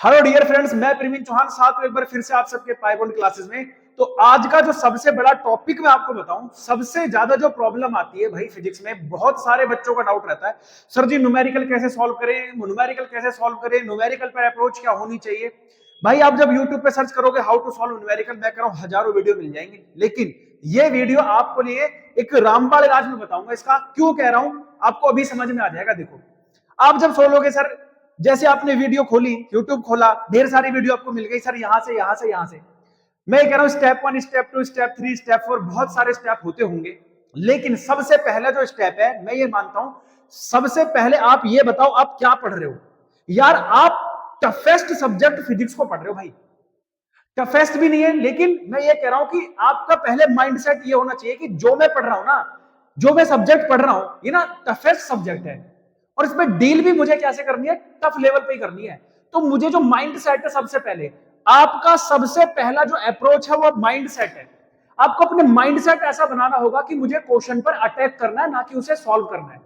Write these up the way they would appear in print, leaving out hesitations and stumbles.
Hello dear friends, मैं प्रवीण चौहान साथ में एक बार फिर से आप सबके पाइबॉन्ड क्लासेस में। तो आज का जो सबसे बड़ा टॉपिक मैं आपको बताऊं, सबसे ज्यादा जो प्रॉब्लम आती है भाई फिजिक्स में, बहुत सारे बच्चों का डाउट रहता है, सर जी न्यूमेरिकल कैसे सॉल्व करें, न्यूमेरिकल कैसे सॉल्व करें, न्यूमेरिकल पर अप्रोच क्या होनी चाहिए। भाई आप जब यूट्यूब पे सर्च करोगे हाउ टू सॉल्व न्यूमेरिकल, मैं कह रहा हूं हजारों वीडियो मिल जाएंगे, लेकिन ये वीडियो आपको लिए एक रामबाण इलाज में बताऊंगा। इसका क्यों कह रहा हूं आपको अभी समझ में आ जाएगा। देखो, आप जब सोलोगे सर, जैसे आपने वीडियो खोली, यूट्यूब खोला, ढेर सारी वीडियो आपको मिल गई सर, यहां से यहां से यहां से। मैं कह रहा हूं स्टेप 1, स्टेप 2, स्टेप 3, स्टेप 4, बहुत सारे स्टेप होते होंगे, लेकिन सबसे पहला जो स्टेप है, मैं ये मानता हूं, सबसे पहले आप ये बताओ आप क्या पढ़ रहे हो। यार आप टफेस्ट सब्जेक्ट फिजिक्स को पढ़ रहे हो भाई, टफेस्ट भी नहीं है, लेकिन मैं ये कह रहा हूं कि आपका पहले माइंडसेट ये होना चाहिए कि जो मैं पढ़ रहा हूं ना, जो मैं सब्जेक्ट पढ़ रहा हूं, ये ना टफेस्ट सब्जेक्ट है और इसमें डील भी मुझे कैसे करनी है, टफ लेवल पे ही करनी है। तो मुझे जो माइंड सेट है, सबसे पहले आपका सबसे पहला जो अप्रोच है वो माइंड सेट है। आपको अपने माइंड सेट ऐसा बनाना होगा कि मुझे क्वेश्चन पर अटैक करना है, ना कि उसे सॉल्व करना है।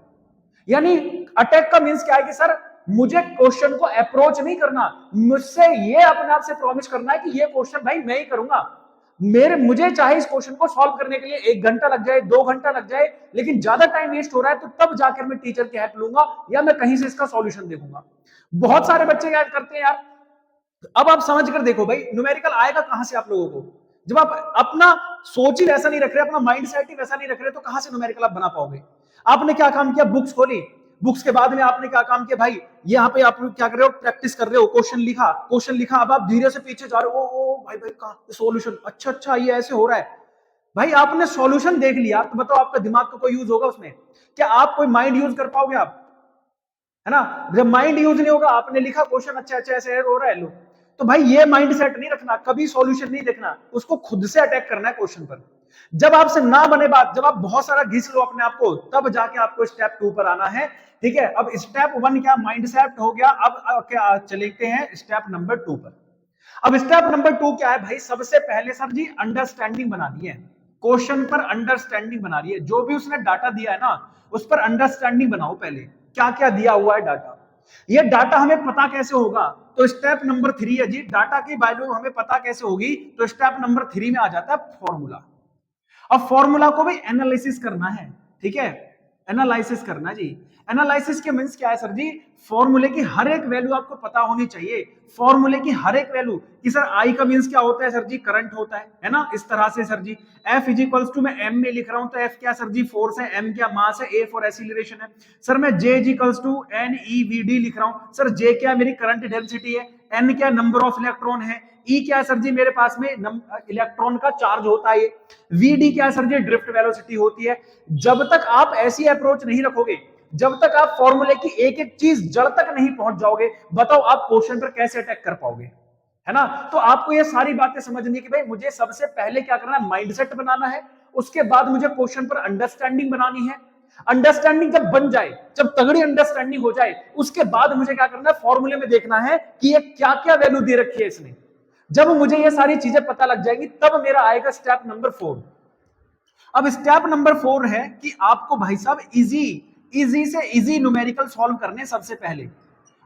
यानी अटैक का मींस क्या है कि सर मुझे क्वेश्चन को अप्रोच नहीं करना, मुझसे ये अपने आप से प्रॉमिस करना है कि ये क्वेश्चन भाई मैं ही करूंगा। मुझे चाहे इस क्वेश्चन को सॉल्व करने के लिए 1 घंटा लग जाए, 2 घंटा लग जाए, लेकिन ज्यादा टाइम वेस्ट हो रहा है तो तब जाकर मैं टीचर की हेल्प लूंगा या मैं कहीं से इसका सॉल्यूशन देखूंगा। बहुत सारे बच्चे क्या करते हैं यार, अब आप समझ कर देखो भाई, न्यूमेरिकल आएगा कहां से आप लोगों को, जब आप अपना सोच ही वैसा नहीं रख रहे, अपना माइंड सेट ही वैसा नहीं रख रहे, तो कहां से न्यूमेरिकल आप बना पाओगे। आपने क्या काम किया, बुक्स खोली, बुक्स के बाद में आपने क्या काम किया भाई, यहाँ पे आप क्या कर रहे हो, प्रैक्टिस कर रहे हो, क्वेश्चन लिखा, क्वेश्चन लिखा, अब आप धीरे से पीछे जा रहे हो, ओ भाई भाई कहा सॉल्यूशन, अच्छा अच्छा ये ऐसे हो रहा है। भाई आपने सॉल्यूशन देख लिया, तो बताओ आपका दिमाग का कोई यूज होगा उसमें, क्या आप कोई माइंड यूज कर पाओगे आप, है ना। जब माइंड यूज नहीं होगा, आपने लिखा क्वेश्चन, अच्छा अच्छा ऐसे हो रहा है, लो। तो भाई ये माइंड सेट नहीं रखना, कभी सॉल्यूशन नहीं देखना, उसको खुद से अटैक करना है क्वेश्चन पर। जब आपसे ना बने बात, जब आप बहुत सारा घिस लो अपने आप को, तब जाके आपको स्टेप 2 पर आना है। ठीक है, अब स्टेप 1 क्या माइंड सेट हो गया, अब क्या चलते हैं स्टेप नंबर 2 पर। अब स्टेप नंबर 2 क्या है भाई, सबसे पहले सर जी अंडरस्टैंडिंग बनानी है, क्वेश्चन पर अंडरस्टैंडिंग बनानी है। जो भी उसने डाटा दिया है ना, उस पर अंडरस्टैंडिंग बनाओ पहले, क्या क्या दिया हुआ है डाटा, ये डाटा हमें पता कैसे होगा। तो स्टेप नंबर 3 है जी, डाटा की वैल्यू हमें पता कैसे होगी, तो स्टेप नंबर 3 में आ जाता है फॉर्मूला। अब फॉर्मूला को भी एनालिसिस करना है, ठीक है, एनालिसिस करना जी। एनालिसिस के मींस क्या है सर जी, फॉर्मूले की हर एक वैल्यू आपको पता होनी चाहिए, फॉर्मूले की हर एक वैल्यू कि सर आई का मींस क्या होता है सर जी, करंट होता है ना, इस तरह से sir ji. F is equals to, मैं एम में लिख रहा हूं तो एफ क्या सर जी, फोर्स है, एम क्या मास है, ए फॉर एसिलरेशन है। सर मैं J is equals to N E V D लिख रहा हूं, सर जे क्या मेरी करंट डेंसिटी है, एन क्या नंबर ऑफ इलेक्ट्रॉन है, ई क्या है सर जी मेरे पास में इलेक्ट्रॉन का चार्ज होता है, वीडी क्या है सर जी ड्रिफ्ट वेलोसिटी होती है। जब तक आप ऐसी अप्रोच नहीं रखोगे, जब तक आप फॉर्मूले की एक एक चीज जड़ तक नहीं पहुंच जाओगे, बताओ आप क्वेश्चन पर कैसे अटैक कर पाओगे, है ना। तो आपको ये सारी बातें समझनी कि भाई मुझे सबसे पहले क्या करना है, माइंडसेट बनाना है, उसके बाद मुझे क्वेश्चन पर अंडरस्टैंडिंग बनानी है। अंडरस्टैंडिंग जब बन जाए, जब तगड़ी अंडरस्टैंडिंग हो जाए, उसके बाद मुझे क्या करना है, फॉर्मूले में देखना है कि ये क्या क्या वैल्यू दे रखी है इसने। जब मुझे ये सारी चीजें पता लग जाएंगी, तब मेरा आएगा स्टेप नंबर 4। अब स्टेप नंबर 4 है कि आपको भाई साहब इजी इजी से इजी न्यूमेरिकल सॉल्व करने। सबसे पहले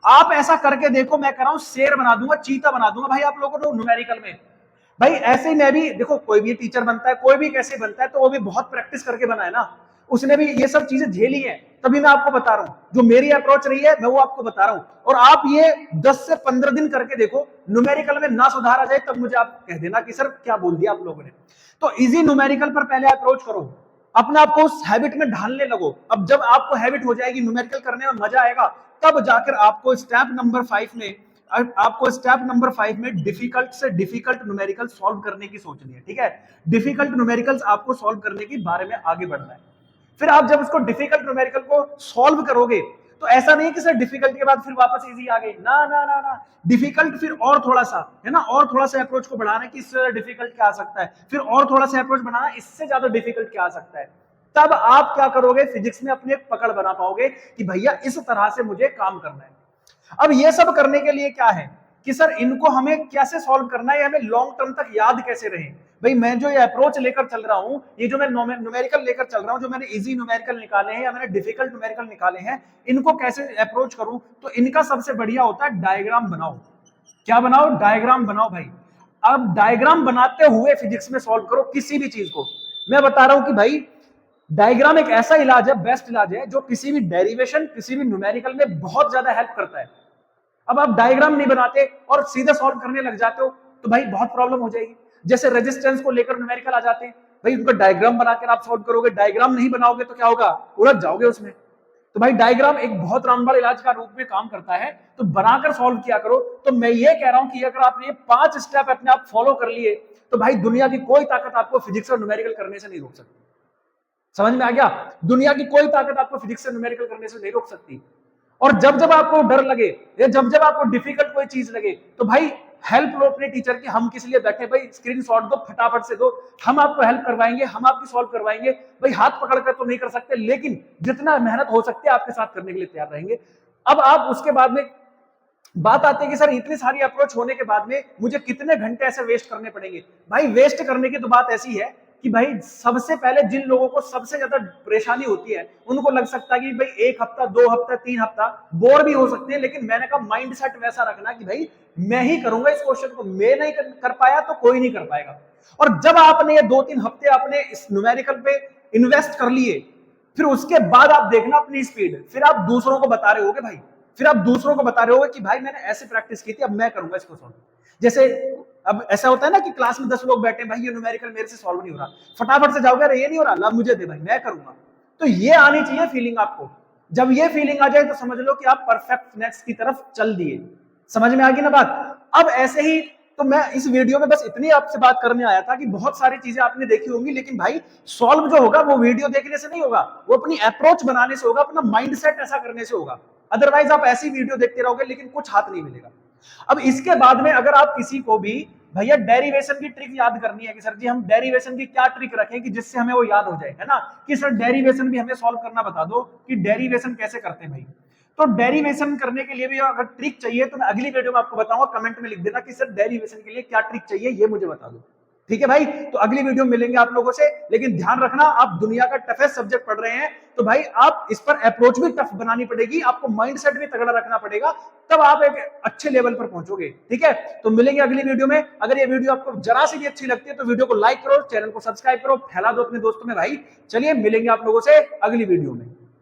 आप ऐसा करके देखो, मैं कह रहा हूं शेर बना दूंगा, चीता बना दूंगा भाई आप लोगों को न्यूमेरिकल में। भाई ऐसे ही मैं भी देखो, कोई भी टीचर बनता है, कोई भी कैसे बनता है, तो वो भी बहुत प्रैक्टिस करके बना है ना, उसने भी ये सब चीजें झेली हैं, तभी मैं आपको बता रहा हूं, जो मेरी अप्रोच रही है मैं वो आपको बता रहा हूं। और आप ये 10 से 15 दिन करके देखो, न्यूमेरिकल में ना सुधार आ जाए तब मुझे आप कह देना कि सर क्या बोल दिया आप लोगों ने। तो इजी न्यूमेरिकल पर पहले अप्रोच करो, अपने आपको उस हैबिट में ढालने लगो। अब जब आपको हैबिट हो जाएगी, न्यूमेरिकल करने में मजा आएगा, तब जाकर आपको स्टेप नंबर 5 में, आपको स्टेप नंबर 5 में डिफिकल्ट से डिफिकल्ट न्यूमेरिकल सॉल्व करने की सोचनी है, ठीक है। डिफिकल्ट न्यूमेरिकल्स आपको सॉल्व करने के बारे में आगे बढ़ना है। फिर आप जब उसको डिफिकल्ट न्यूमेरिकल को सॉल्व करोगे, तो ऐसा नहीं कि सर डिफिकल्ट के बाद फिर वापस इजी आ गई, ना ना ना ना, डिफिकल्ट फिर और थोड़ा सा, है ना, और थोड़ा सा अप्रोच को बढ़ाना कि इससे डिफिकल्ट क्या आ सकता है, फिर और थोड़ा सा अप्रोच बढ़ाना इससे ज्यादा डिफिकल्ट क्या आ सकता है। तब आप क्या करोगे, फिजिक्स में अपनी एक पकड़ बना पाओगे कि भैया इस तरह से मुझे काम करना है। अब ये सब करने के लिए क्या है कि सर इनको हमें कैसे सॉल्व करना है, हमें लॉन्ग टर्म तक याद कैसे रहे। भाई मैं जो ये अप्रोच लेकर चल रहा हूं, ये जो मैं न्यूमेरिकल लेकर चल रहा हूं, जो मैंने इजी न्यूमेरिकल निकाले हैं या मैंने डिफिकल्ट न्यूमेरिकल निकाले हैं, इनको कैसे अप्रोच करूं, तो इनका सबसे बढ़िया होता है डायग्राम बनाओ। क्या बनाओ? डायग्राम बनाओ भाई। अब डायग्राम बनाते हुए फिजिक्स में सॉल्व करो किसी भी चीज को। मैं बता रहा हूं कि भाई डायग्राम एक ऐसा इलाज है, बेस्ट इलाज है, जो किसी भी डेरिवेशन, किसी भी न्यूमेरिकल में बहुत ज्यादा हेल्प करता है। अब आप डायग्राम नहीं बनाते और सीधे सॉल्व करने लग जाते हो तो भाई बहुत प्रॉब्लम हो जाएगी। जैसे रेजिस्टेंस को लेकर न्यूमेरिकल आ जाते हैं, भाई उनका डायग्राम बनाकर आप सॉल्व करोगे, डायग्राम नहीं बनाओगे तो क्या होगा? उलझ जाओगे उसमें। तो भाई डायग्राम एक बहुत रामबाण इलाज का रूप में काम करता है, तो बनाकर सॉल्व किया करो। तो मैं ये कह रहा हूं कि अगर आपने 5 स्टेप अपने आप फॉलो कर लिए तो भाई दुनिया की कोई ताकत आपको फिजिक्स और न्यूमेरिकल करने से नहीं रोक सकती। समझ में आ गया? दुनिया की कोई ताकत आपको फिजिक्स से न्यूमेरिकल करने से नहीं रोक सकती। और जब जब आपको डर लगे या जब जब आपको डिफिकल्ट कोई चीज लगे तो भाई हेल्प लो अपने टीचर की। हम किस लिए बैठे भाई? स्क्रीनशॉट दो, फटाफट से दो, हम आपको हेल्प करवाएंगे, हम आपकी सॉल्व करवाएंगे। भाई हाथ पकड़कर तो नहीं कर सकते, लेकिन जितना मेहनत हो सकती है आपके साथ करने के लिए तैयार रहेंगे। अब आप उसके बाद में बात आती है कि सर इतनी सारी अप्रोच होने के बाद में मुझे कितने घंटे ऐसे वेस्ट करने पड़ेंगे? भाई वेस्ट करने की तो बात ऐसी है कि भाई सबसे पहले जिन लोगों को सबसे ज्यादा परेशानी होती है उनको लग सकता है कि भाई 1 हफ्ता, 2 हफ्ता, 3 हफ्ता बोर भी हो सकते हैं, लेकिन मैंने कहा माइंड सेट वैसा रखना कि भाई मैं ही करूंगा इस क्वेश्चन को, मैं नहीं कर पाया तो कोई नहीं कर पाएगा। और जब आपने ये 2-3 हफ्ते आपने इस न्यूमेरिकल पे इन्वेस्ट कर लिए, फिर उसके बाद आप देखना अपनी स्पीड, फिर आप दूसरों को बता रहे होगे भाई, फिर आप दूसरों को बता रहे होगे कि भाई मैंने ऐसे प्रैक्टिस की थी, अब मैं करूंगा इसको सॉल्व। जैसे अब ऐसा होता है ना कि क्लास में 10 लोग बैठे, भाई ये न्यूमेरिकल मेरे से सॉल्व नहीं हो रहा, फटाफट से जाओगे, अरे ये नहीं हो रहा, ला मुझे दे भाई, मैं करूंगा। तो ये आनी चाहिए फीलिंग आपको। जब ये फीलिंग आ जाए तो समझ लो कि आप परफेक्टनेस की तरफ चल दिए। समझ में आ गई ना बात? अब ऐसे ही तो मैं इस वीडियो में बस इतनी आपसे बात करने आया था कि बहुत सारी चीजें आपने देखी होंगी, लेकिन भाई सॉल्व जो होगा वो वीडियो देखने से नहीं होगा, वो अपनी अप्रोच बनाने से होगा, अपना माइंडसेट ऐसा करने से होगा। अदरवाइज आप ऐसी वीडियो देखते रहोगे लेकिन कुछ हाथ नहीं मिलेगा। अब इसके बाद में अगर आप किसी को भी भैया डेरिवेशन की ट्रिक याद करनी है कि सर जी हम डेरिवेशन की क्या ट्रिक रखें कि जिससे हमें वो याद हो जाए, है ना, कि सर डेरिवेशन भी हमें सॉल्व करना बता दो कि डेरिवेशन कैसे करते हैं भाई। तो डेरिवेशन करने के लिए भी अगर ट्रिक चाहिए तो मैं अगली वीडियो में आपको बताऊंगा, कमेंट में लिख देना कि सर डेरिवेशन के लिए क्या ट्रिक चाहिए ये मुझे बता दो। ठीक है भाई? तो अगली वीडियो में मिलेंगे आप लोगों से, लेकिन ध्यान रखना आप दुनिया का टफेस्ट सब्जेक्ट पढ़ रहे हैं तो भाई आप इस पर अप्रोच भी टफ बनानी पड़ेगी, आपको माइंडसेट भी तगड़ा रखना पड़ेगा, तब आप एक अच्छे लेवल पर पहुंचोगे। ठीक है? तो मिलेंगे अगली वीडियो में। अगर ये वीडियो आपको जरा सी भी अच्छी लगती है तो वीडियो को लाइक करो, चैनल को सब्सक्राइब करो, फैला दो अपने दोस्तों में भाई। चलिए मिलेंगे आप लोगों से अगली वीडियो में।